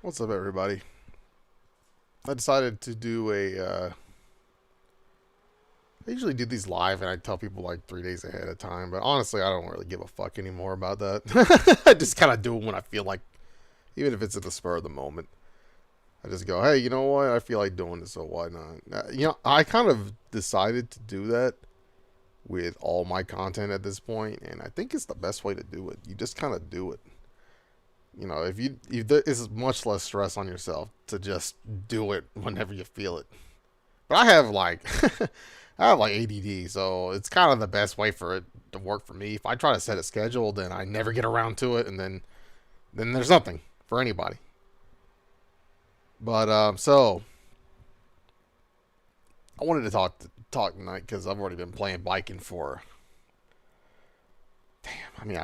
What's up, everybody? I decided to do I usually do these live, and I tell people like 3 days ahead of time. But honestly, I don't really give a fuck anymore about that. I just kind of do it when I feel like, even if it's at the spur of the moment. I just go, hey, you know what? I feel like doing this, so why not? I kind of decided to do that with all my content at this point, and I think it's the best way to do it. You just kind of do it. If it's much less stress on yourself to just do it whenever you feel it. But I have like I have like ADD, so it's kind of the best way for it to work for me. If I try to set a schedule, then I never get around to it, and then there's nothing for anybody. But so I wanted to talk tonight because I've already been playing Baiken for. Damn, I mean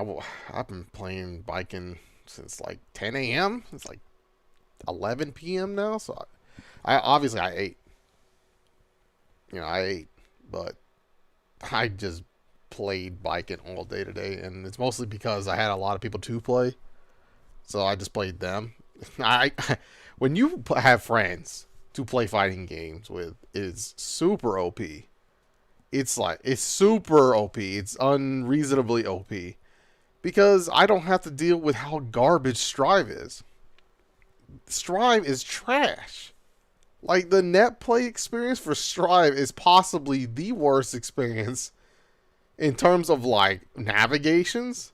I've been playing Baiken since like 10 a.m. It's like 11 p.m. now, so I obviously I ate. I ate, but I just played Baiken all day today, and it's mostly because I had a lot of people to play, so I just played them. I when you have friends to play fighting games with, is super OP. It's super OP. It's unreasonably OP because I don't have to deal with how garbage Strive is. Strive is trash. Like, the net play experience for Strive is possibly the worst experience in terms of, like, navigations.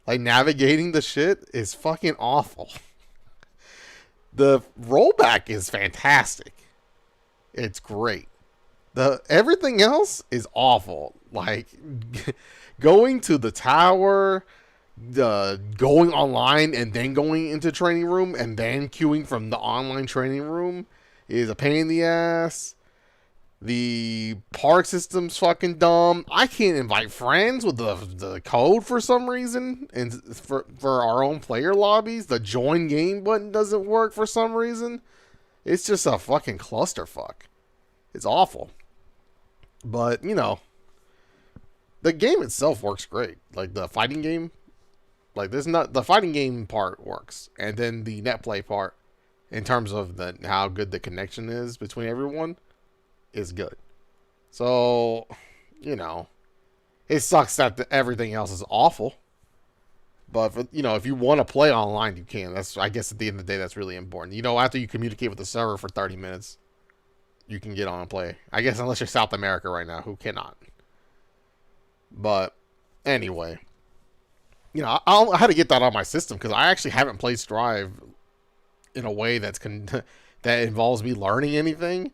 Like, navigating the shit is fucking awful. The rollback is fantastic. It's great. Everything else is awful. Like, going to the tower, going online and then going into training room and then queuing from the online training room is a pain in the ass. The park system's fucking dumb. I can't invite friends with the code for some reason. And for our own player lobbies, the join game button doesn't work for some reason. It's just a fucking clusterfuck. It's awful. But, the game itself works great. Like, the fighting game, like, the fighting game part works. And then the net play part, in terms of how good the connection is between everyone, is good. So, it sucks that everything else is awful. But if you want to play online, you can. I guess at the end of the day, that's really important. After you communicate with the server for 30 minutes, you can get on and play. I guess unless you're South America right now, who cannot. But anyway, I had to get that on my system because I actually haven't played Strive in a way that involves me learning anything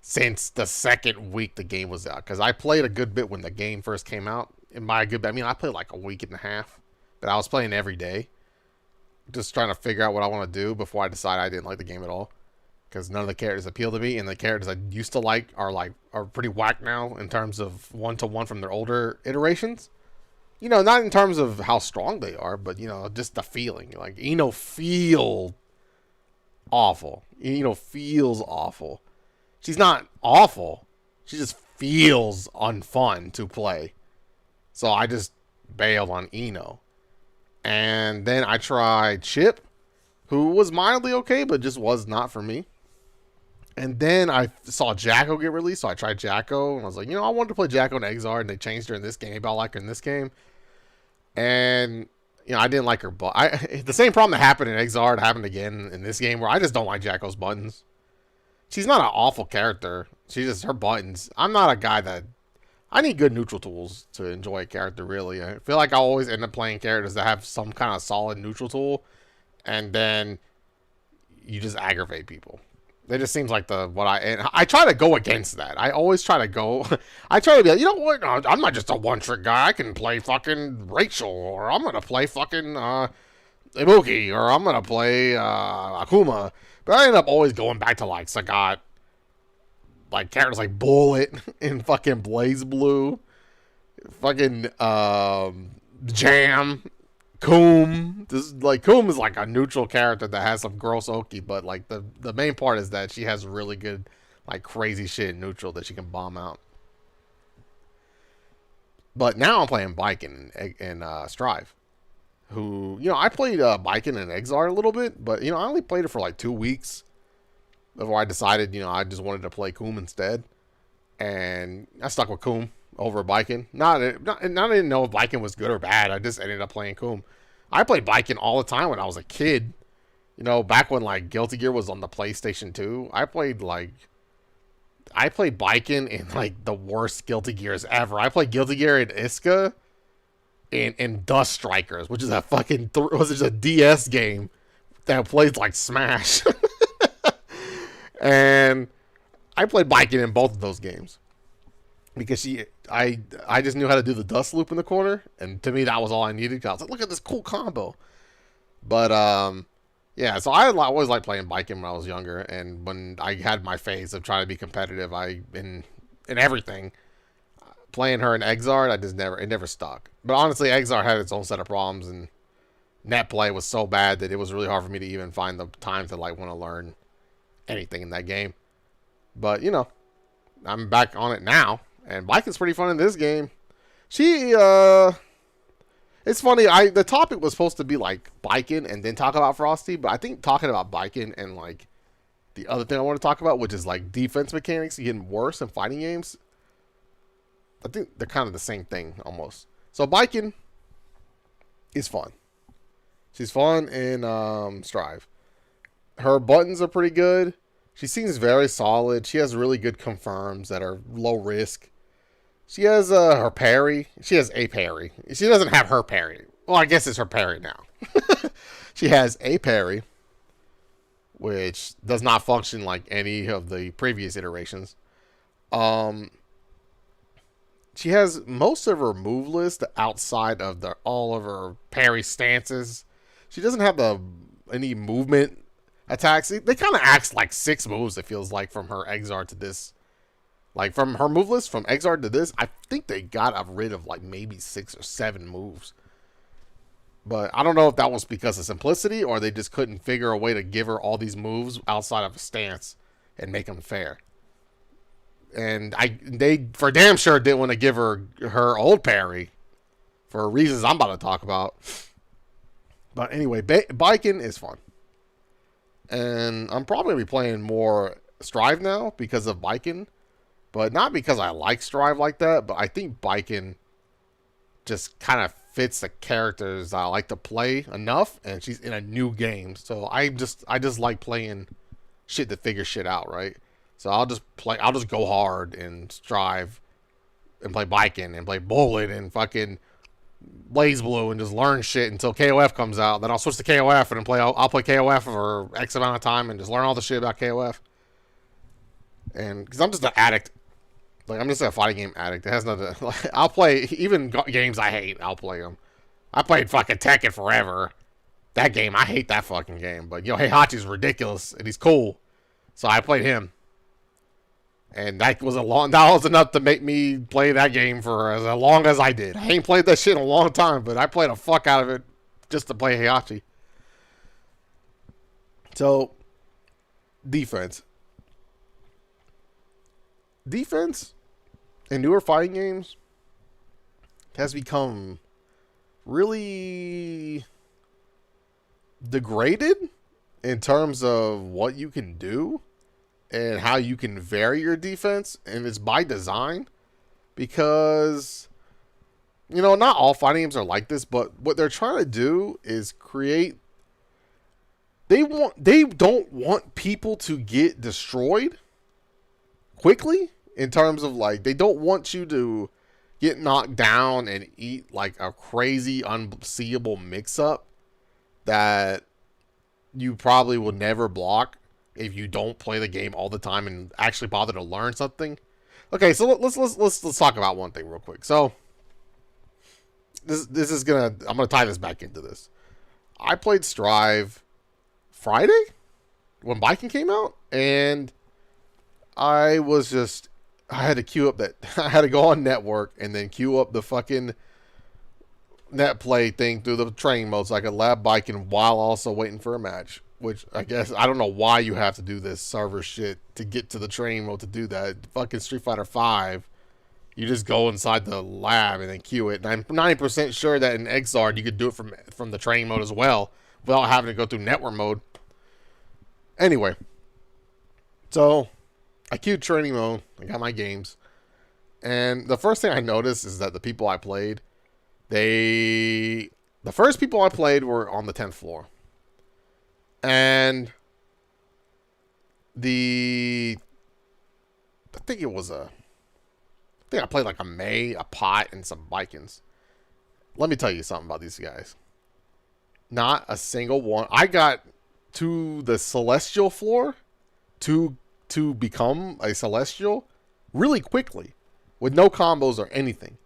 since the second week the game was out. Because I played a good bit when the game first came out. I played like a week and a half, but I was playing every day, just trying to figure out what I want to do before I decided I didn't like the game at all. Because none of the characters appeal to me, and the characters I used to like are pretty whack now in terms of one-to-one from their older iterations. Not in terms of how strong they are, but just the feeling. Like, feels awful. Feels awful. She's not awful. She just feels unfun to play. So I just bailed on Eno. And then I tried Chip, who was mildly okay, but just was not for me. And then I saw Jacko get released, so I tried Jacko, and I was like, I wanted to play Jacko and Exard, and they changed her in this game. Maybe I'll like her in this game. And, I didn't like her, but the same problem that happened in Exard happened again in this game, where I just don't like Jacko's buttons. She's not an awful character. She's just her buttons. I'm not a guy that... I need good neutral tools to enjoy a character, really. I feel like I always end up playing characters that have some kind of solid neutral tool, and then you just aggravate people. It just seems like I try to go against that. I always try to go. I try to be like, what? No, I'm not just a one-trick guy. I can play fucking Rachel, or I'm gonna play fucking Ibuki, or I'm gonna play Akuma. But I end up always going back to like Sagat, like characters like Bullet and fucking Blaze Blue, fucking Jam. Coom. Coom is like a neutral character that has some gross oki, but like the main part is that she has really good, like, crazy shit in neutral that she can bomb out. But now I'm playing Baiken and Strive. who, I played Baiken and Exar a little bit, but, I only played it for like 2 weeks before I decided, I just wanted to play Koom instead. And I stuck with Koom over Baiken. I didn't know if Baiken was good or bad. I just ended up playing Koom. I played Baiken all the time when I was a kid. Back when like Guilty Gear was on the PlayStation 2, I played Baiken in like the worst Guilty Gears ever. I played Guilty Gear in Iska and Dust Strikers, which is a fucking was a DS game that plays like Smash. And I played Baiken in both of those games because I just knew how to do the dust loop in the corner, and to me that was all I needed. I was like, look at this cool combo. But yeah, so I always liked playing Baiken when I was younger, and when I had my phase of trying to be competitive, in everything, playing her in Exar, it never stuck. But honestly, Exar had its own set of problems, and net play was so bad that it was really hard for me to even find the time to like want to learn anything in that game. But I'm back on it now, and Baiken's pretty fun in this game. It's funny. The topic was supposed to be like Baiken and then talk about Frosty, but I think talking about Baiken and like the other thing I want to talk about, which is like defense mechanics getting worse in fighting games, I think they're kind of the same thing almost. So Baiken is fun. She's fun in Strive. Her buttons are pretty good. She seems very solid. She has really good confirms that are low risk. She has her parry. She has a parry. She doesn't have her parry. Well, I guess it's her parry now. She has a parry, which does not function like any of the previous iterations. She has most of her move list outside of all of her parry stances. She doesn't have any movement attacks. They kind of act like 6 moves, it feels like, from her Exar to this. Like, from her move list, from Exar to this, I think they got rid of, like, maybe 6 or 7 moves. But I don't know if that was because of simplicity, or they just couldn't figure a way to give her all these moves outside of a stance and make them fair. And they, for damn sure, didn't want to give her old parry, for reasons I'm about to talk about. But anyway, Baiken is fun. And I'm probably going to be playing more Strive now because of Baiken. But not because I like Strive like that, but I think Baiken just kind of fits the characters I like to play enough, and she's in a new game. So I just like playing shit to figure shit out, right? So I'll just go hard and Strive and play Baiken and play Bullet and fucking Blaze Blue and just learn shit until KOF comes out. Then I'll switch to KOF and I'll play KOF for X amount of time and just learn all the shit about KOF. And because I'm just an addict. Like, I'm just a fighting game addict. It has nothing. Like, I'll play even games I hate. I'll play them. I played fucking Tekken forever. That game, I hate that fucking game. But Heihachi's ridiculous and he's cool, so I played him. And that was enough to make me play that game for as long as I did. I ain't played that shit in a long time, but I played the fuck out of it just to play Heihachi. So, defense in newer fighting games has become really degraded in terms of what you can do and how you can vary your defense, and it's by design because not all fighting games are like this, but what they're trying to do is create they don't want people to get destroyed quickly, in terms of like they don't want you to get knocked down and eat like a crazy unseeable mix up that you probably will never block if you don't play the game all the time and actually bother to learn something. Okay, so let's talk about one thing real quick. So I'm gonna tie this back into this. I played Strive Friday when Baiken came out, and I had to queue up I had to go on network and then queue up the fucking net play thing through the training mode so I could lab Baiken while also waiting for a match. Which I guess I don't know why you have to do this server shit to get to the training mode to do that. Fucking Street Fighter 5 You just go inside the lab and then queue it. And I'm 90% sure that in Exard you could do it from the training mode as well without having to go through network mode. Anyway, so I queued training mode. I got my games. And the first thing I noticed is that the people I played, the first people I played were on the 10th floor. And I think I played like a May, a Pot, and some Baikens. Let me tell you something about these guys. Not a single one. I got to the Celestial floor to become a Celestial really quickly with no combos or anything.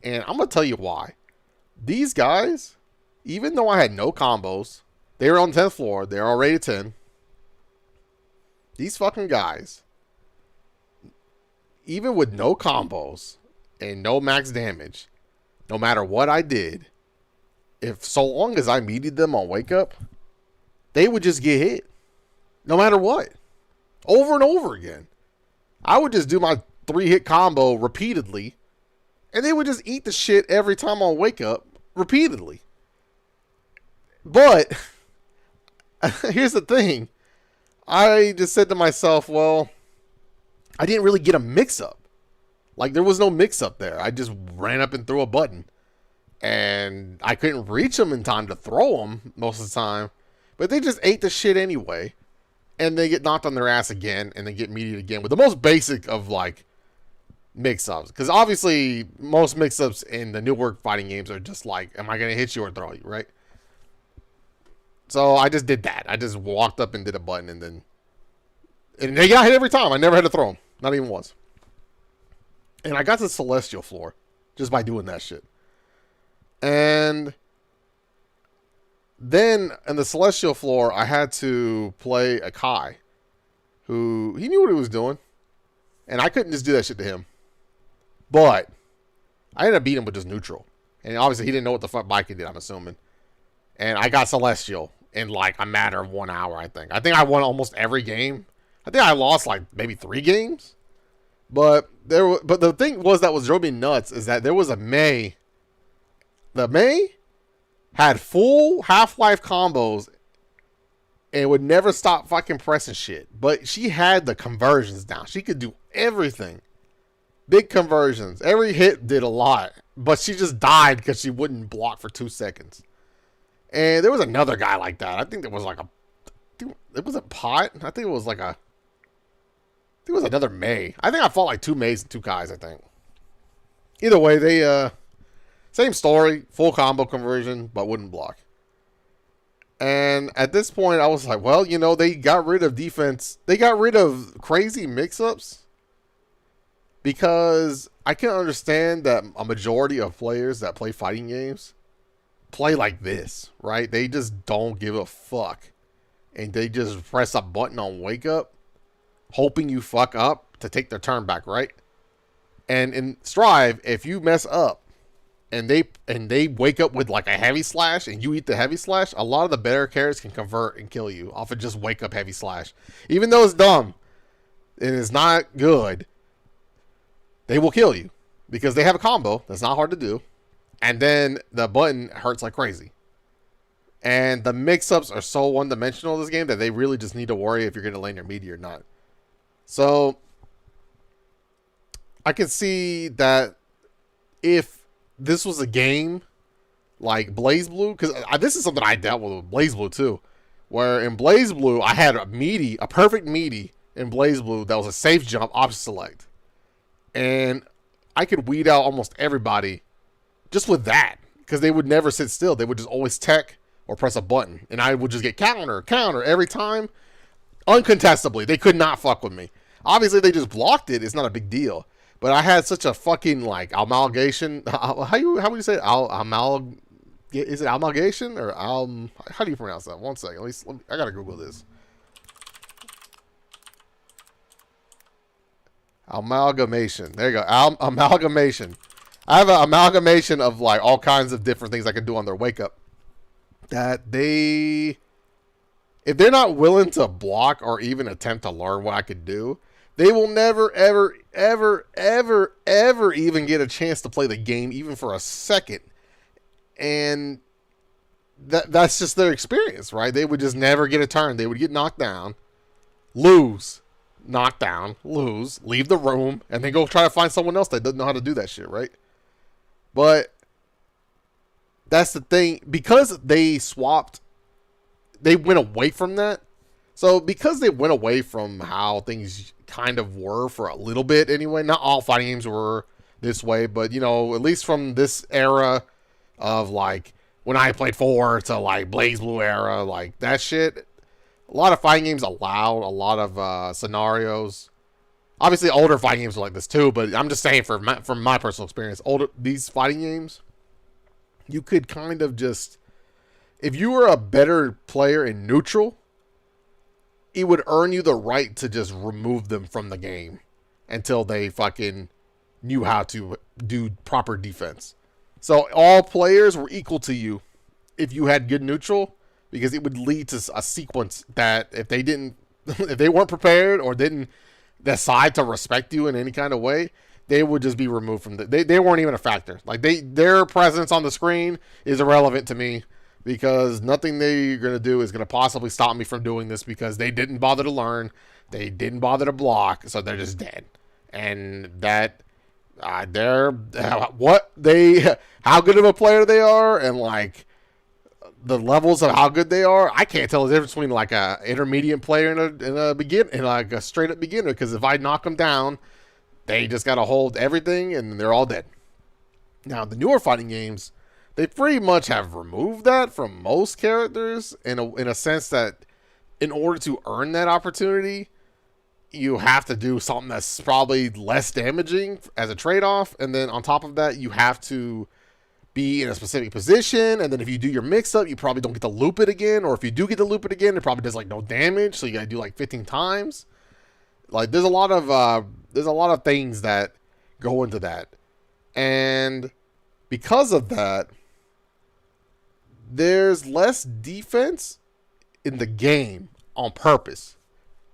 And I'm going to tell you why. These guys, even though I had no combos, they were on the 10th floor. They're already 10. These fucking guys, even with no combos and no max damage, no matter what I did, if so long as I meted them on wake up, they would just get hit. No matter what. Over and over again. I would just do my 3-hit combo repeatedly, and they would just eat the shit every time on wake up repeatedly. But here's the thing. I just said to myself, well, I didn't really get a mix-up. Like, there was no mix-up there. I just ran up and threw a button. And I couldn't reach them in time to throw them most of the time. But they just ate the shit anyway. And they get knocked on their ass again. And they get mediated again with the most basic of, like, mix-ups. Because obviously, most mix-ups in the new work fighting games are just like, am I going to hit you or throw you, right? So I just did that. I just walked up and did a button and they got hit every time. I never had to throw them. Not even once. And I got to the Celestial floor just by doing that shit. And then in the Celestial floor, I had to play a Kai who, he knew what he was doing. And I couldn't just do that shit to him. But I ended up beating him with just neutral. And obviously he didn't know what the fuck Baiken did, I'm assuming. And I got Celestial in like a matter of 1 hour, I think. I think I won almost every game. I think I lost like maybe 3 games. But the thing was that was drove me nuts is that there was a May. The May had full Half-Life combos and would never stop fucking pressing shit. But she had the conversions down. She could do everything. Big conversions. Every hit did a lot. But she just died because she wouldn't block for 2 seconds. And there was another guy like that. I think there was like it was a Pot. I think it was like it was another May. I think I fought like 2 Mays and 2 Kais, I think. Either way, they, same story. Full combo conversion, but wouldn't block. And at this point, I was like, well, you know, they got rid of defense. They got rid of crazy mix-ups. Because I can understand that a majority of players that play fighting games play like this, right? They just don't give a fuck. And they just press a button on wake up, hoping you fuck up to take their turn back, right? And in Strive, if you mess up and they wake up with like a heavy slash and you eat the heavy slash, a lot of the better characters can convert and kill you off of just wake up heavy slash. Even though it's dumb and it's not good, they will kill you because they have a combo that's not hard to do. And then the button hurts like crazy. And the mix-ups are so one-dimensional in this game that they really just need to worry if you're going to land your media or not. So, I can see that if this was a game like BlazBlue, because this is something I dealt with BlazBlue too, where in BlazBlue, I had a perfect meaty in BlazBlue that was a safe jump option select. And I could weed out almost everybody just with that, because they would never sit still. They would just always tech or press a button, and I would just get counter every time, uncontestably. They could not fuck with me. Obviously, they just blocked it. It's not a big deal. But I had such a fucking like amalgamation. How would you say it? Is it amalgamation or how do you pronounce that? 1 second. At least I gotta Google this. Amalgamation. There you go. Amalgamation. I have an amalgamation of like all kinds of different things I can do on their wake up. That if they're not willing to block or even attempt to learn what I could do, They will never, ever, ever, ever, ever even get a chance to play the game, even for a second. And that's just their experience, right? They would just never get a turn. They would get knocked down, lose, knocked down, lose, leave the room, and then go try to find someone else that doesn't know how to do that shit, right? But that's the thing. Because they swapped, they went away from that. So because they went away from how things kind of were for a little bit anyway, not all fighting games were this way, but, you know, at least from this era of, like, when I played 4 to, like, Blaze Blue era, like, that shit, a lot of fighting games allowed a lot of scenarios. Obviously, older fighting games are like this too, but I'm just saying from my personal experience, these fighting games, you could kind of just, if you were a better player in neutral, it would earn you the right to just remove them from the game until they fucking knew how to do proper defense. So all players were equal to you if you had good neutral, because it would lead to a sequence that if they weren't prepared or didn't decide to respect you in any kind of way, they would just be removed from they weren't even a factor. Like, their presence on the screen is irrelevant to me, because nothing they're going to do is going to possibly stop me from doing this, because they didn't bother to learn. They didn't bother to block, so they're just dead. And that, how good of a player they are, and, like, the levels of how good they are, I can't tell the difference between, like, a intermediate player and like a straight up beginner, because if I knock them down, they just got to hold everything, and they're all dead. Now, the newer fighting games, they pretty much have removed that from most characters in a sense that in order to earn that opportunity, you have to do something that's probably less damaging as a trade-off. And then on top of that, you have to be in a specific position. And then if you do your mix-up, you probably don't get to loop it again. Or if you do get to loop it again, it probably does, like, no damage. So you got to do, like, 15 times. Like, there's a lot of things that go into that. And because of that, there's less defense in the game on purpose.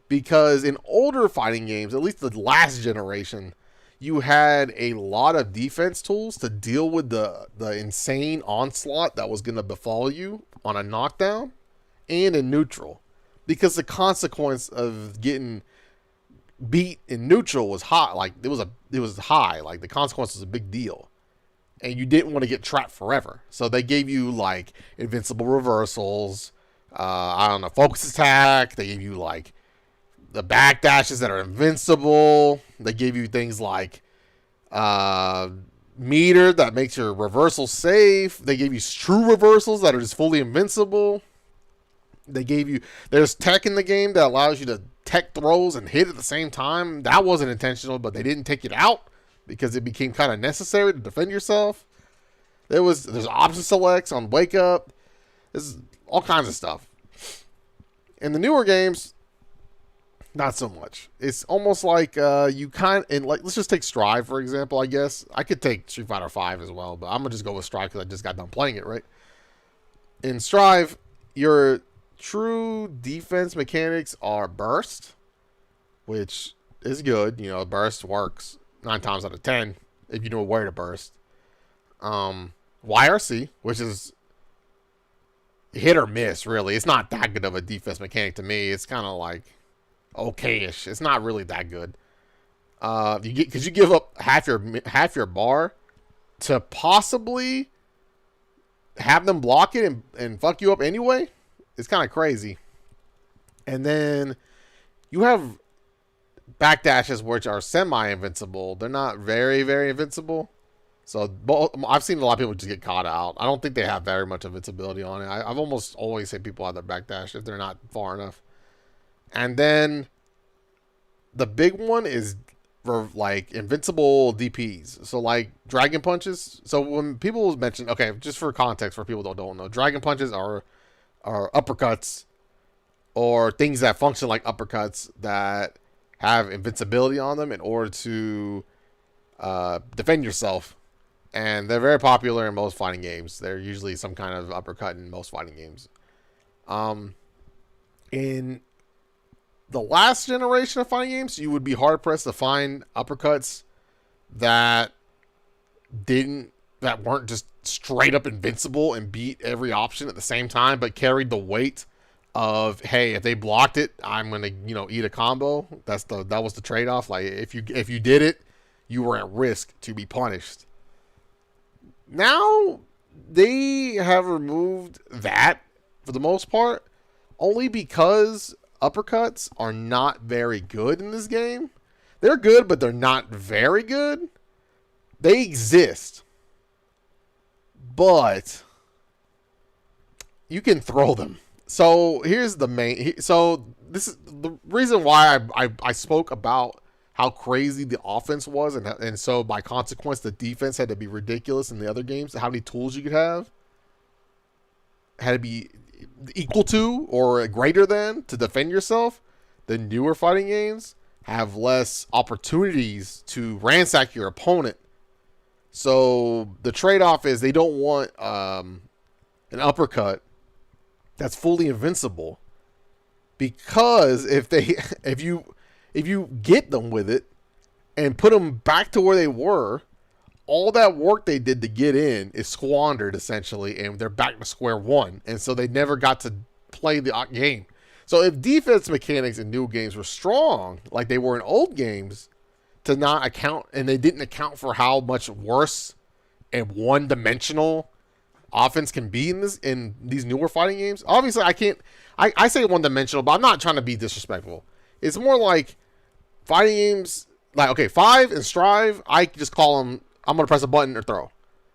Because in older fighting games, at least the last generation, you had a lot of defense tools to deal with the insane onslaught that was going to befall you on a knockdown and in neutral. Because the consequence of getting beat in neutral was high. Like, it was high. Like, the consequence was a big deal. And you didn't want to get trapped forever. So they gave you, like, invincible reversals, focus attack. They gave you, like, the backdashes that are invincible. They gave you things like meter that makes your reversal safe. They gave you true reversals that are just fully invincible. There's tech in the game that allows you to tech throws and hit at the same time. That wasn't intentional, but they didn't take it out because it became kind of necessary to defend yourself. There's option selects on wake up. There's all kinds of stuff. In the newer games, not so much. It's almost like let's just take Strive, for example, I guess. I could take Street Fighter 5 as well, but I'm going to just go with Strive because I just got done playing it, right? In Strive, your true defense mechanics are burst, which is good. You know, burst works 9 times out of 10 if you know where to burst. YRC, which is hit or miss, really. It's not that good of a defense mechanic to me. It's kind of like okay-ish. It's not really that good. Because you give up half your bar to possibly have them block it and fuck you up anyway. It's kind of crazy. And then you have backdashes which are semi-invincible. They're not very, very invincible. So I've seen a lot of people just get caught out. I don't think they have very much invincibility on it. I've almost always hit people out of their backdash if they're not far enough. And then the big one is for, like, invincible DPs. So, like, dragon punches. So when people mention, okay, just for context for people that don't know, dragon punches are uppercuts or things that function like uppercuts that have invincibility on them in order to defend yourself. And they're very popular in most fighting games. They're usually some kind of uppercut in most fighting games. In the last generation of fighting games, you would be hard pressed to find uppercuts that weren't just straight up invincible and beat every option at the same time, but carried the weight of, hey, if they blocked it, I'm gonna eat a combo. That was the trade off. Like if you did it, you were at risk to be punished. Now they have removed that for the most part, only because uppercuts are not very good in this game. They're good, but they're not very good. They exist, but you can throw them. So here's the main. So this is the reason why I spoke about how crazy the offense was, and so by consequence the defense had to be ridiculous in the other games. How many tools you could have had to be equal to or greater than to defend yourself. The newer fighting games have less opportunities to ransack your opponent. So the trade-off is they don't want an uppercut that's fully invincible, because if you get them with it and put them back to where they were, all that work they did to get in is squandered essentially, and they're back to square one. And so they never got to play the game. So if defense mechanics in new games were strong, like they were in old games, to not account, and they didn't account for how much worse and one-dimensional offense can be in these newer fighting games. Obviously, I say one-dimensional, but I'm not trying to be disrespectful. It's more like fighting games, like, okay, 5 and Strive, I just call them, I'm going to press a button or throw.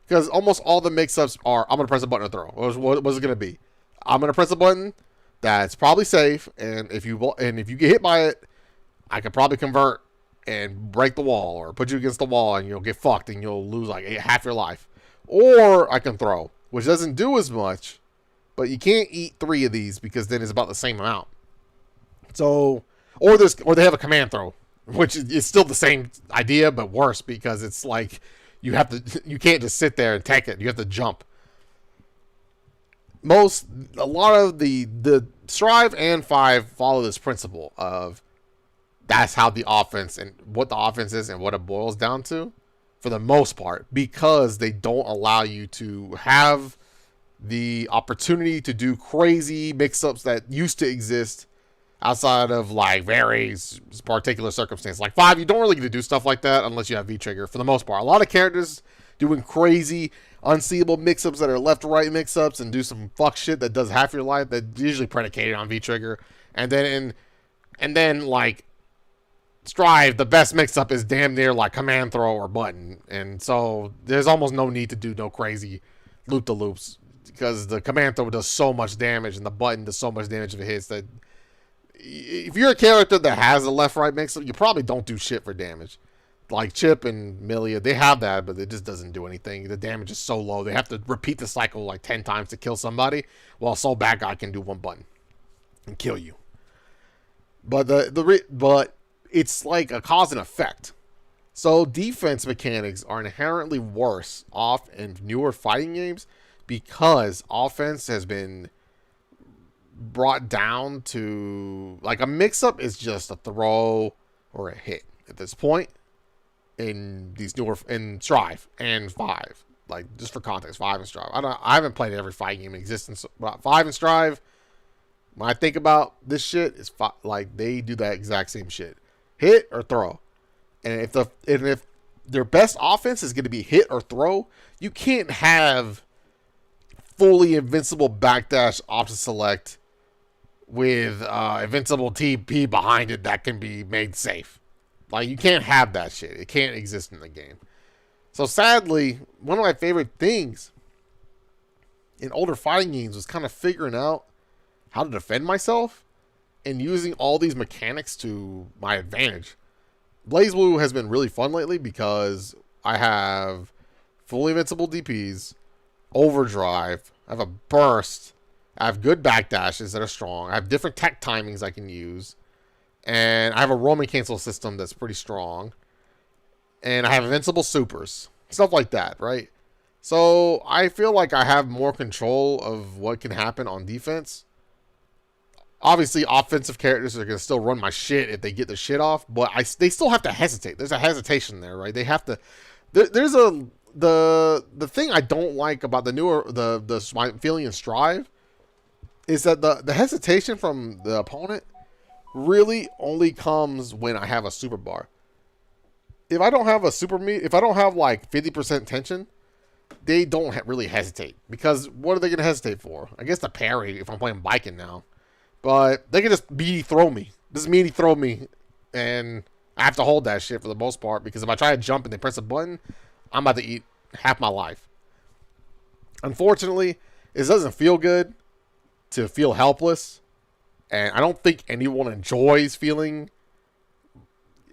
Because almost all the mix-ups are, I'm going to press a button or throw. What's it going to be? I'm going to press a button that's probably safe, and if you get hit by it, I could probably convert and break the wall, or put you against the wall, and you'll get fucked, and you'll lose like half your life. Or I can throw, which doesn't do as much, but you can't eat 3 of these because then it's about the same amount. So, or they have a command throw, which is still the same idea but worse, because it's like you can't just sit there and take it. You have to jump. A lot of the Strive and 5 follow this principle of that's how the offense and what the offense is and what it boils down to, for the most part, because they don't allow you to have the opportunity to do crazy mix-ups that used to exist outside of like very particular circumstances. Like 5, you don't really get to do stuff like that unless you have V-Trigger for the most part. A lot of characters doing crazy, unseeable mix-ups that are left-right mix-ups and do some fuck shit that does half your life, that's usually predicated on V-Trigger. And then like Strive, the best mix-up is damn near like command throw or button. And so there's almost no need to do no crazy loop-de-loops, because the command throw does so much damage and the button does so much damage if it hits, that if you're a character that has a left-right mix-up, you probably don't do shit for damage. Like Chip and Milia, they have that, but it just doesn't do anything. The damage is so low. They have to repeat the cycle like 10 times to kill somebody, while Soul Bad Guy can do one button and kill you. But but it's like a cause and effect. So defense mechanics are inherently worse off in newer fighting games, because offense has been brought down to, like, a mix-up is just a throw or a hit at this point in these newer, in Strive and 5. Like, just for context, 5 and Strive. I haven't played every fighting game in existence, but 5 and Strive, when I think about this shit, is like they do that exact same shit. Hit or throw. And if their best offense is going to be hit or throw, you can't have fully invincible backdash option select with invincible TP behind it that can be made safe. Like, you can't have that shit. It can't exist in the game. So sadly, one of my favorite things in older fighting games was kind of figuring out how to defend myself and using all these mechanics to my advantage. BlazBlue has been really fun lately because I have fully invincible DPs, overdrive, I have a burst, I have good backdashes that are strong, I have different tech timings I can use, and I have a roaming cancel system that's pretty strong, and I have invincible supers, stuff like that, right? So I feel like I have more control of what can happen on defense. Obviously, offensive characters are going to still run my shit if they get their shit off, but they still have to hesitate. There's a hesitation there, right? They have to. There's a the thing I don't like about the newer my feeling in Strive is that the hesitation from the opponent really only comes when I have a super bar. If I don't have a super meat, if I don't have like 50% tension, they don't really hesitate, because what are they going to hesitate for? I guess the parry if I'm playing Baiken now. But they can just meaty throw me. Just meaty throw me. And I have to hold that shit for the most part. Because if I try to jump and they press a button, I'm about to eat half my life. Unfortunately, it doesn't feel good to feel helpless. And I don't think anyone enjoys feeling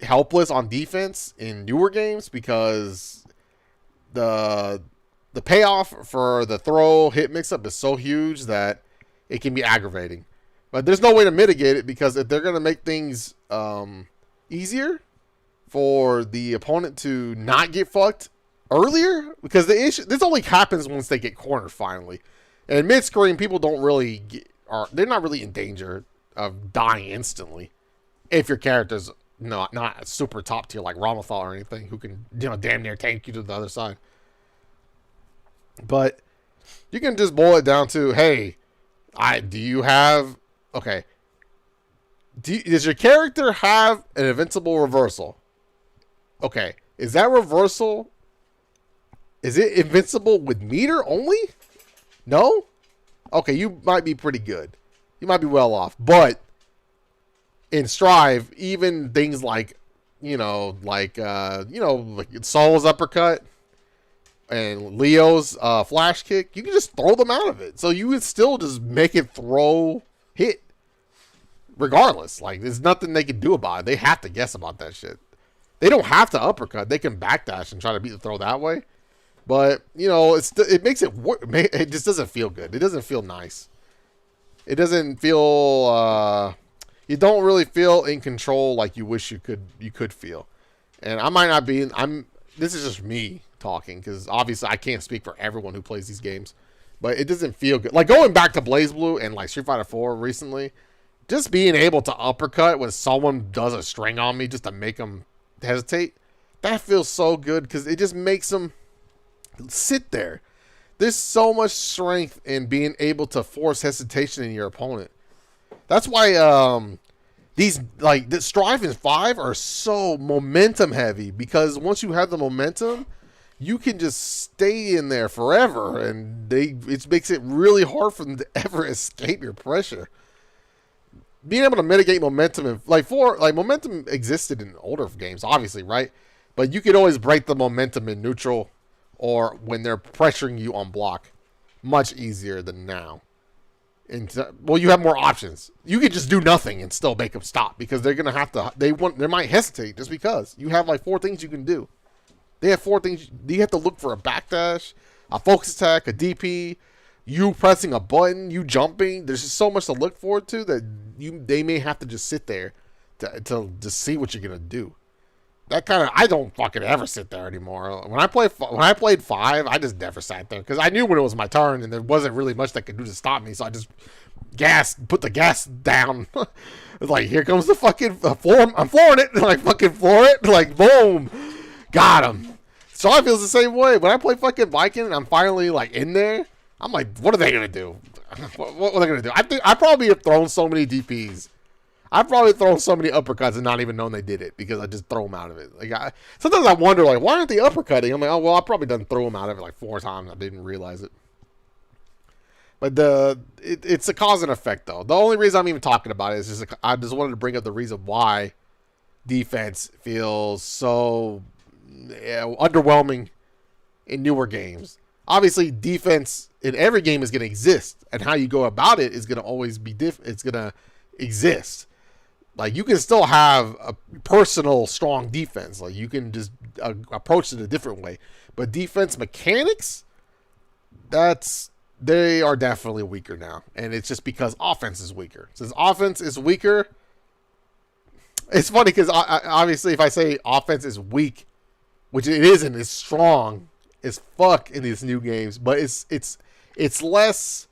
helpless on defense in newer games. Because the payoff for the throw hit mix-up is so huge that it can be aggravating. But there's no way to mitigate it, because if they're going to make things easier for the opponent to not get fucked earlier, because the issue, this only happens once they get cornered finally. And mid-screen, people don't really they're not really in danger of dying instantly if your character's not super top tier like Ramathal or anything, who can damn near tank you to the other side. But you can just boil it down to, hey, do you have... Okay. Does your character have an invincible reversal? Okay. Is that reversal... Is it invincible with meter only? No? Okay, you might be pretty good. You might be well off. But in Strive, even things like, like Saul's uppercut and Leo's flash kick, you can just throw them out of it. So you would still just make it hit regardless. Like, there's nothing they can do about it. They have to guess about that shit. They don't have to uppercut. They can backdash and try to beat the throw that way. But it makes it work. It just doesn't feel good. It doesn't feel nice. It doesn't feel you don't really feel in control like you wish you could feel. And I might not be this is just me talking, because obviously I can't speak for everyone who plays these games. But it doesn't feel good. Like, going back to BlazBlue and like Street Fighter 4 recently, just being able to uppercut when someone does a string on me just to make them hesitate, that feels so good, because it just makes them sit there. There's so much strength in being able to force hesitation in your opponent. That's why these, like, the Strive and 5 are so momentum heavy, because once you have the momentum, you can just stay in there forever, and it makes it really hard for them to ever escape your pressure. Being able to mitigate momentum, momentum existed in older games, obviously, right? But you could always break the momentum in neutral or when they're pressuring you on block much easier than now. Well, you have more options. You could just do nothing and still make them stop, because they're gonna have to. They might hesitate just because you have like 4 things you can do. They have 4 things. You have to look for a backdash, a focus attack, a DP, you pressing a button, you jumping. There's just so much to look forward to that they may have to just sit there to just see what you're gonna do. That kind of, I don't fucking ever sit there anymore. When I played 5, I just never sat there, because I knew when it was my turn and there wasn't really much that could do to stop me. So I just put the gas down. It's like, here comes the fucking floor. I'm flooring it. Like, fucking floor it. Like, boom, got him. So I feel the same way. When I play fucking Baiken and I'm finally like in there, I'm like, what are they gonna do? What are they gonna do? I think I probably have thrown so many DPs. I've probably thrown so many uppercuts and not even known they did it, because I just throw them out of it. Like, sometimes I wonder, like, why aren't they uppercutting? I'm like, oh well, I probably done throw them out of it like 4 times. I didn't realize it. But it's a cause and effect, though. The only reason I'm even talking about it is just I just wanted to bring up the reason why defense feels so underwhelming in newer games. Obviously, defense in every game is going to exist, and how you go about it is going to always be different. It's going to exist. Like, you can still have a personal strong defense. Like, you can just approach it a different way. But defense mechanics, they are definitely weaker now. And it's just because offense is weaker. Since offense is weaker, it's funny because obviously if I say offense is weak, which it isn't, it's strong as fuck in these new games, but it's less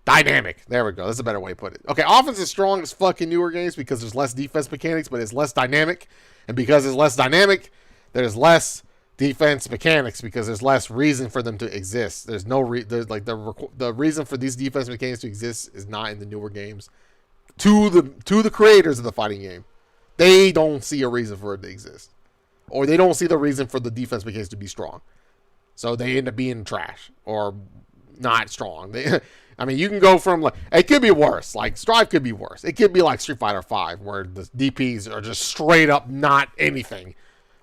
Dynamic. There we go. That's a better way to put it. Okay, offense is strong as fuck in newer games because there's less defense mechanics, but it's less dynamic. And because it's less dynamic, there's less defense mechanics because there's less reason for them to exist. There's no there's like the reason for these defense mechanics to exist is not in the newer games. To the creators of the fighting game, they don't see a reason for it to exist, or they don't see the reason for the defense mechanics to be strong. So they end up being trash or not strong. I mean, you can go from like it could be worse. Like Strive could be worse. It could be like Street Fighter V, where the DPs are just straight up not anything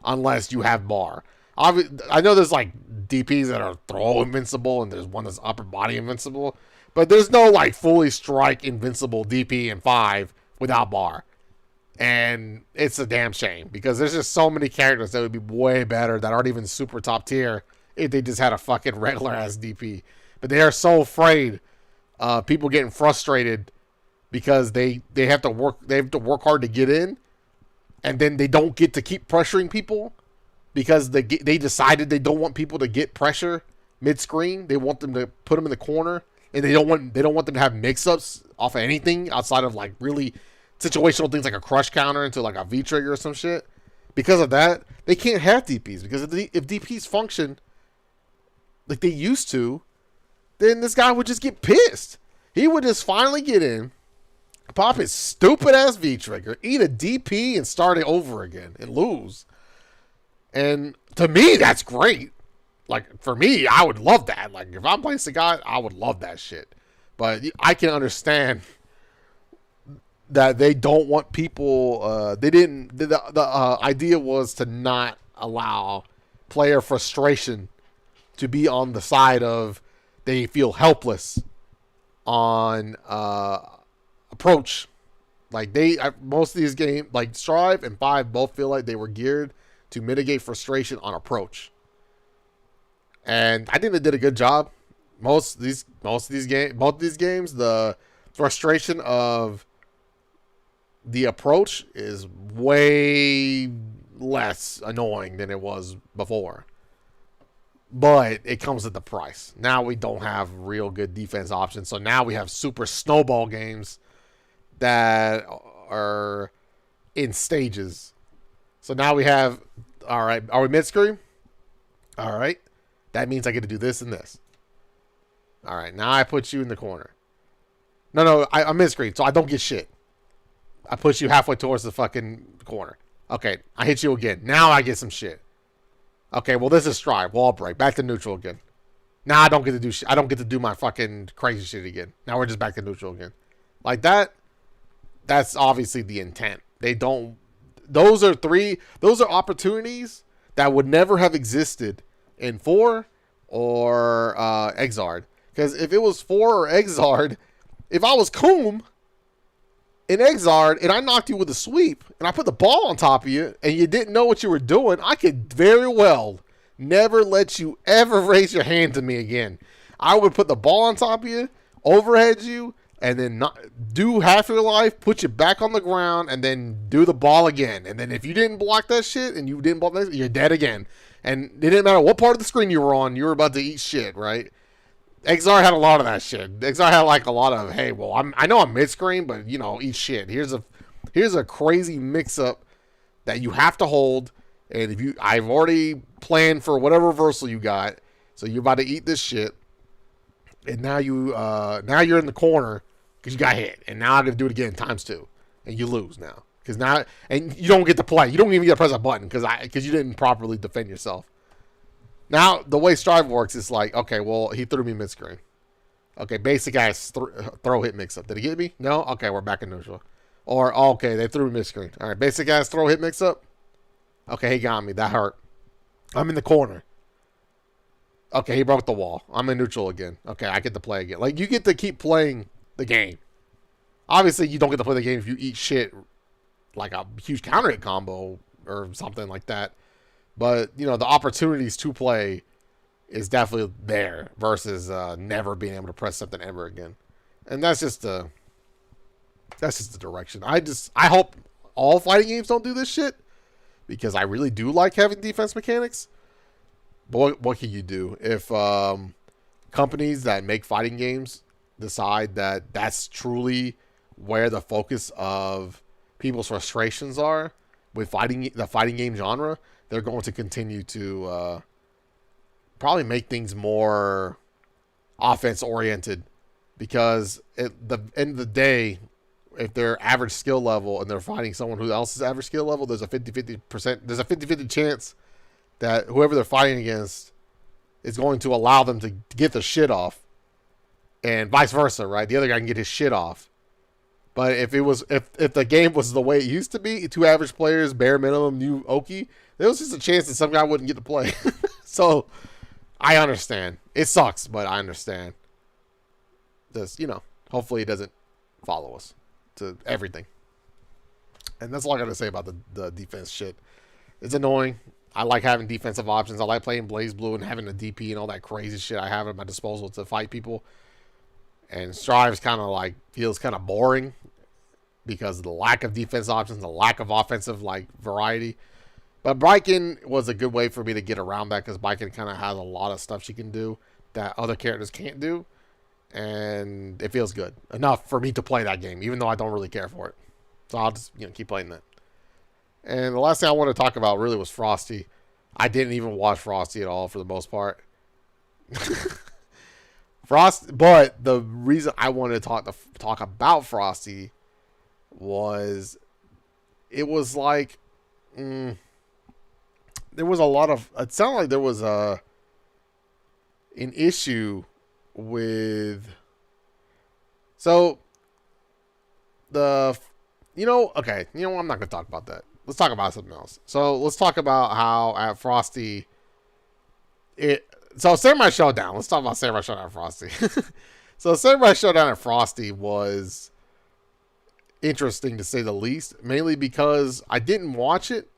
unless you have bar. I know there's like DPs that are throw invincible, and there's one that's upper body invincible, but there's no like fully strike invincible DP in 5 without bar. And it's a damn shame because there's just so many characters that would be way better that aren't even super top tier if they just had a fucking regular ass DP. But they are so afraid people getting frustrated because they have to work hard to get in, and then they don't get to keep pressuring people because they decided they don't want people to get pressure mid screen. They want them to put them in the corner, and they don't want them to have mix ups off of anything outside of like really situational things like a crush counter into like a V trigger or some shit. Because of that, they can't have DPs because if DPs function like they used to, then this guy would just get pissed. He would just finally get in, pop his stupid ass V trigger, eat a DP, and start it over again and lose. And to me, that's great. Like for me, I would love that. Like if I'm playing Sagat, I would love that shit. But I can understand that they don't want people. They didn't. The idea was to not allow player frustration to be on the side of they feel helpless on approach. Like most of these games, like Strive and 5, both feel like they were geared to mitigate frustration on approach, and I think they did a good job. Both of these games, the frustration of the approach is way less annoying than it was before. But it comes at the price. Now we don't have real good defense options. So now we have super snowball games that are in stages. So now we have, all right, are we mid-screen? All right. That means I get to do this and this. All right, now I put you in the corner. No, I'm mid-screen, so I don't get shit. I push you halfway towards the fucking corner. Okay, I hit you again. Now I get some shit. Okay, well, this is Strive. Wall break. Back to neutral again. Now I don't get to do shit. I don't get to do my fucking crazy shit again. Now we're just back to neutral again. Like that, that's obviously the intent. They don't... Those are opportunities that would never have existed in 4 or Exard. Because if it was 4 or Exard, if I was Coom in Exard and I knocked you with a sweep and I put the ball on top of you and you didn't know what you were doing, I could very well never let you ever raise your hand to me again. I would put the ball on top of you, overhead you, and then do half your life, put you back on the ground, and then do the ball again. And then if you didn't block that shit and you didn't block that, you're dead again. And it didn't matter what part of the screen you were on, you were about to eat shit, right? XR had a lot of that shit. XR had like a lot of, hey, well, I know I'm mid-screen, but you know, eat shit. Here's a crazy mix-up that you have to hold, and I've already planned for whatever reversal you got, so you're about to eat this shit, and now you're in the corner because you got hit, and now I'm gonna do it again ×2, and you lose now because now, and you don't get to play. You don't even get to press a button because you didn't properly defend yourself. Now, the way Strive works is like, okay, well, he threw me mid-screen. Okay, basic ass throw hit mix-up. Did he get me? No? Okay, we're back in neutral. Or, okay, they threw me mid-screen. All right, basic ass throw hit mix-up. Okay, he got me. That hurt. I'm in the corner. Okay, he broke the wall. I'm in neutral again. Okay, I get to play again. Like, you get to keep playing the game. Obviously, you don't get to play the game if you eat shit like a huge counter hit combo or something like that. But, you know, the opportunities to play is definitely there versus never being able to press something ever again. And that's just the direction. I hope all fighting games don't do this shit because I really do like having defense mechanics. But what can you do if companies that make fighting games decide that that's truly where the focus of people's frustrations are with the fighting game genre, they're going to continue to probably make things more offense oriented, because at the end of the day, if they're average skill level and they're fighting someone who else's average skill level, there's a 50-50 chance that whoever they're fighting against is going to allow them to get the shit off, and vice versa, right? The other guy can get his shit off. But if the game was the way it used to be, 2 average players, bare minimum, new Oki, there was just a chance that some guy wouldn't get to play. So I understand. It sucks, but I understand. Just, hopefully it doesn't follow us to everything. And that's all I got to say about the defense shit. It's annoying. I like having defensive options. I like playing Blaze Blue and having a DP and all that crazy shit I have at my disposal to fight people. And Strive's kind of feels kind of boring because of the lack of defense options, the lack of offensive variety. But Baiken was a good way for me to get around that, because Baiken kind of has a lot of stuff she can do that other characters can't do. And it feels good enough for me to play that game, even though I don't really care for it. So I'll just keep playing that. And the last thing I want to talk about really was Frosty. I didn't even watch Frosty at all for the most part. But the reason I wanted to talk about Frosty was it was there was a lot of, it sounded like there was an issue with, so okay, I'm not going to talk about that. Let's talk about something else. So let's talk about how at Frosty, so Samurai Showdown. Let's talk about Samurai Showdown at Frosty. So Samurai Showdown at Frosty was interesting to say the least, mainly because I didn't watch it,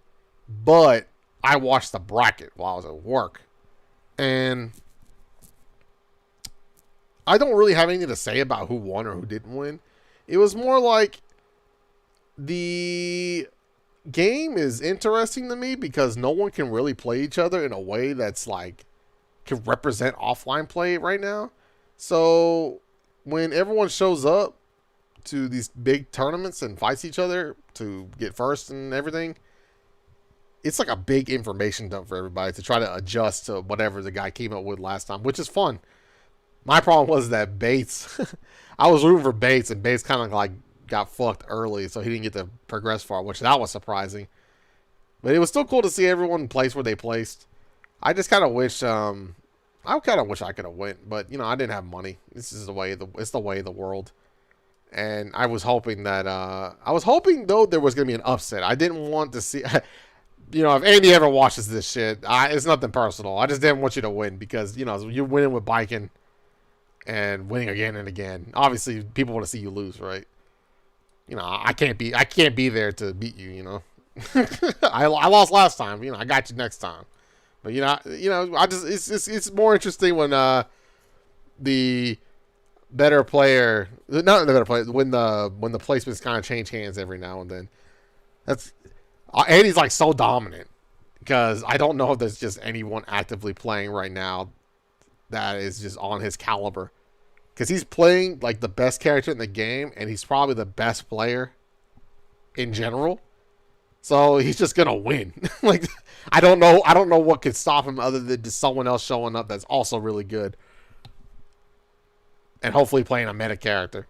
but I watched the bracket while I was at work. And I don't really have anything to say about who won or who didn't win. It was more like the game is interesting to me because no one can really play each other in a way that's can represent offline play right now. So when everyone shows up to these big tournaments and fights each other to get first and everything, it's like a big information dump for everybody to try to adjust to whatever the guy came up with last time, which is fun. My problem was that Bates, I was rooting for Bates, and Bates kind of got fucked early, so he didn't get to progress far, which that was surprising. But it was still cool to see everyone place where they placed. I just kind of wish, I could have went, but I didn't have money. This is it's the way of the world. And I was hoping that, though there was going to be an upset. I didn't want to see, if Andy ever watches this shit, it's nothing personal. I just didn't want you to win because, you're winning with Baiken and winning again and again. Obviously, people want to see you lose, right? I can't be there to beat you, I lost last time, I got you next time. But it's more interesting when the better player, not the better player, when the placements kind of change hands every now and then. That's Andy's so dominant, because I don't know if there's just anyone actively playing right now that is just on his caliber. Because he's playing the best character in the game, and he's probably the best player in general. So he's just gonna win. I don't know what could stop him other than just someone else showing up that's also really good, and hopefully playing a meta character.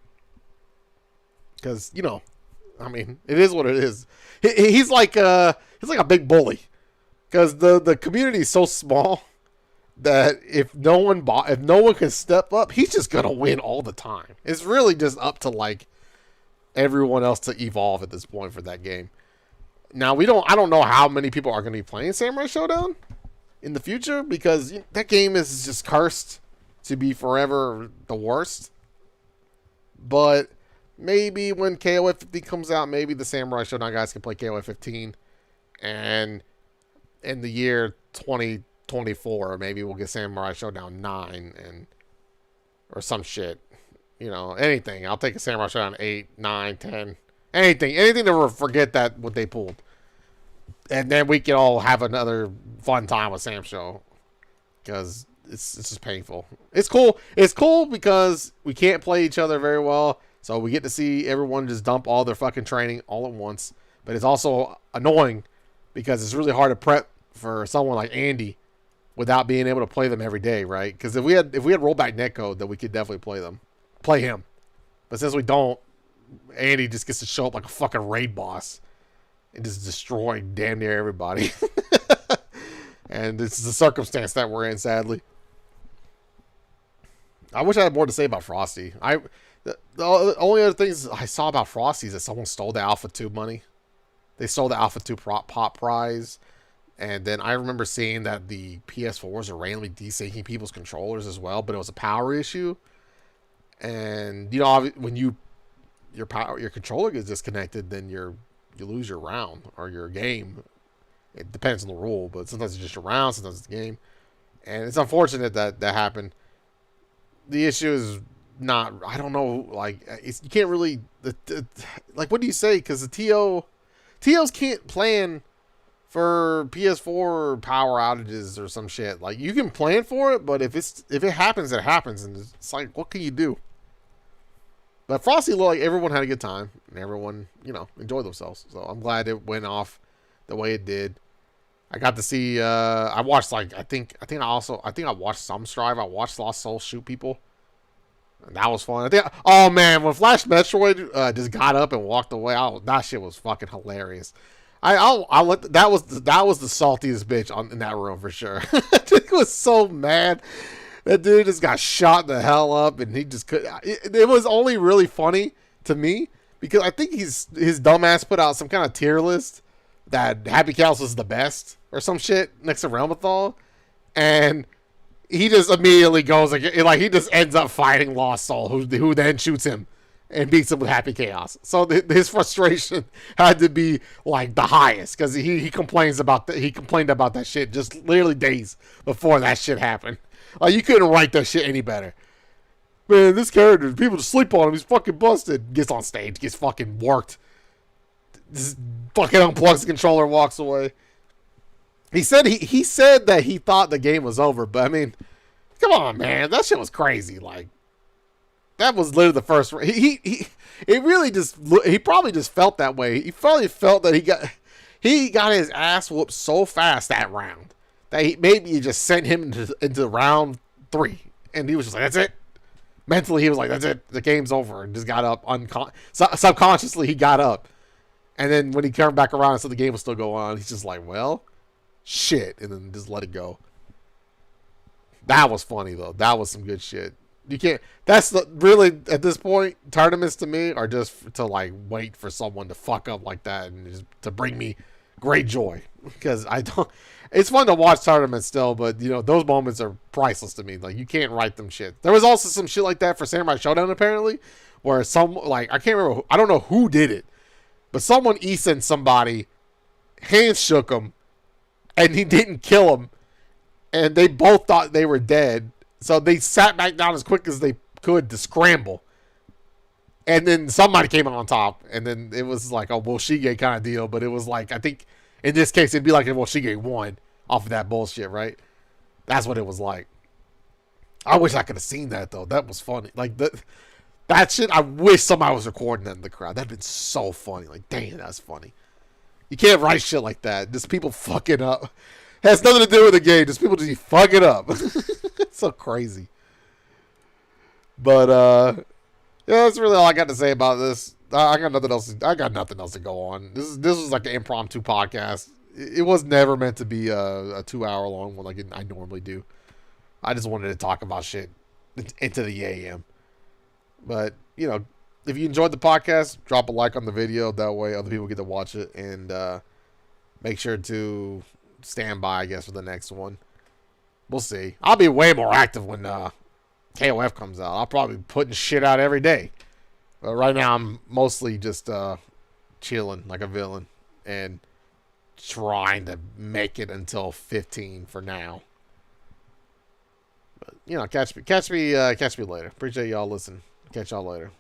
Because it is what it is. He's like a big bully, because the community is so small that if no one can step up, he's just gonna win all the time. It's really just up to everyone else to evolve at this point for that game. Now I don't know how many people are going to be playing Samurai Showdown in the future, because that game is just cursed to be forever the worst. But maybe when KOF 15 comes out, maybe the Samurai Showdown guys can play KOF 15, and in the year 2024, maybe we'll get Samurai Showdown 9 or some shit. Anything. I'll take a Samurai Showdown 8, 9, 10. Anything to forget what they pulled. And then we can all have another fun time with Sam Show. Because it's just painful. It's cool. It's cool because we can't play each other very well, so we get to see everyone just dump all their fucking training all at once. But it's also annoying because it's really hard to prep for someone like Andy without being able to play them every day, right? Because if we had rollback netcode, then we could definitely play him. But since we don't, Andy just gets to show up like a fucking raid boss and just destroy damn near everybody. And this is the circumstance that we're in, sadly. I wish I had more to say about Frosty. The only other things I saw about Frosty is that someone stole the Alpha 2 money. They stole the Alpha 2 pop prize. And then I remember seeing that the PS4s are randomly desyncing people's controllers as well, but it was a power issue. And you know, when your controller gets disconnected, then you lose your round or your game. It depends on the rule, but sometimes it's just your round, sometimes it's the game. And it's unfortunate that happened. The issue is not, I don't know, like, you can't really, like, what do you say? Because the TOs can't plan for PS4 power outages or some shit. Like, you can plan for it, but if it happens, it happens. And it's like, what can you do? But Frosty looked like everyone had a good time and everyone, you know, enjoyed themselves. So I'm glad it went off the way it did. I got to see, I watched, like, I think I watched some Strive. I watched Lost Souls shoot people. And that was fun. Oh man, when Flash Metroid just got up and walked away, that shit was fucking hilarious. That was the saltiest bitch in that room for sure. He was so mad. That dude just got shot the hell up, and he just could. It was only really funny to me because I think his dumbass put out some kind of tier list that Happy Cows was the best or some shit next to Realmathal, and he just immediately goes like he just ends up fighting Lost Soul, who then shoots him and beats him with Happy Chaos. So his frustration had to be like the highest because he complained about that shit just literally days before that shit happened. Like, you couldn't write that shit any better. Man, this character, people just sleep on him. He's fucking busted. Gets on stage, gets fucking worked. Just fucking unplugs the controller, walks away. He said that he thought the game was over, but I mean, come on, man, that shit was crazy. Like, that was literally the first. He probably just felt that way. He probably felt that he got his ass whooped so fast that round that maybe just sent him into round 3, and he was just like, that's it. Mentally, he was like, that's it. The game's over, and just got up. Subconsciously, he got up, and then when he turned back around and saw the game was still going on, he's just like, well, shit, and then just let it go. That was funny though. That was some good shit. You can't. That's really at this point, tournaments to me are just to like wait for someone to fuck up like that and just to bring me great joy, because I don't. It's fun to watch tournaments still, but you know those moments are priceless to me. Like, you can't write them shit. There was also some shit like that for Samurai Showdown apparently, where I can't remember. I don't know who did it, but someone e-sent somebody, hands shook him, and he didn't kill him, and they both thought they were dead. So they sat back down as quick as they could to scramble. And then somebody came on top. And then it was like a Woshige kind of deal. But it was like, I think in this case, it'd be like if Woshige won off of that bullshit, right? That's what it was like. I wish I could have seen that, though. That was funny. Like, that shit, I wish somebody was recording that in the crowd. That'd been so funny. Like, damn, that's funny. You can't write shit like that. Just people fucking up. It has nothing to do with the game. Just people just fucking up. It's so crazy. But yeah, that's really all I got to say about this. I got nothing else. I got nothing else to go on. This was like an impromptu podcast. It was never meant to be a 2-hour long one like I normally do. I just wanted to talk about shit into the AM. But you know, if you enjoyed the podcast, drop a like on the video. That way, other people get to watch it, and make sure to stand by, I guess, for the next one. We'll see. I'll be way more active when KOF comes out. I'll probably be putting shit out every day. But right now, I'm mostly just chilling like a villain and trying to make it until 15 for now. But you know, catch me later. Appreciate y'all listening. Catch y'all later.